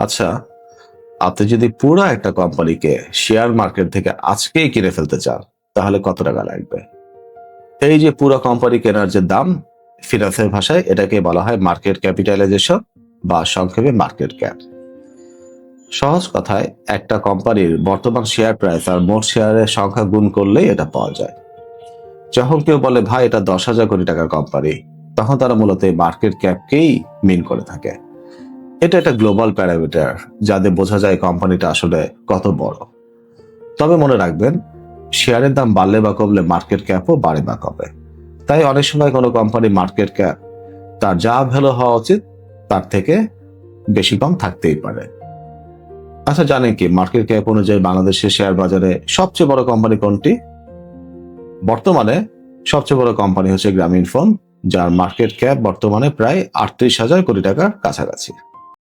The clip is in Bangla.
আচ্ছা, আপনি যদি পুরো একটা কোম্পানিকে শেয়ার মার্কেট থেকে আজকেই কিনে ফেলতে চান, তাহলে কত টাকা লাগবে? এই যে পুরো কোম্পানি কেনার যে দাম, ফিন্যান্সের ভাষায় এটাকে বলা হয় মার্কেট ক্যাপিটালাইজেশন বা সংক্ষেপে মার্কেট ক্যাপ। সহজ কথায় একটা কোম্পানির বর্তমান শেয়ার প্রাইস আর মোট শেয়ারের সংখ্যা গুণ করলেই এটা পাওয়া যায়। যখন কেউ বলে ভাই এটা 10,000 কোটি টাকার কোম্পানি, তখন তারা মূলত এই মার্কেট ক্যাপকেই মিন করে থাকে। এটা একটা গ্লোবাল প্যারামিটার যাতে বোঝা যায় কোম্পানিটা আসলে কত বড়। তবে মনে রাখবেন, শেয়ারের দাম বাড়লে বা কমলে মার্কেট ক্যাপও বাড়ে বা কমে। তাই অনেক সময় কোনো কোম্পানি মার্কেট ক্যাপ তার যা ভ্যালু হওয়া উচিত তার থেকে বেশি কম থাকতেই পারে। আচ্ছা, জানেন কি মার্কেট ক্যাপ অনুযায়ী বাংলাদেশের শেয়ার বাজারে সবচেয়ে বড় কোম্পানি কোনটি? বর্তমানে সবচেয়ে বড় কোম্পানি হচ্ছে গ্রামীণফোন, যার মার্কেট ক্যাপ বর্তমানে প্রায় 38,000 কোটি টাকার কাছাকাছি।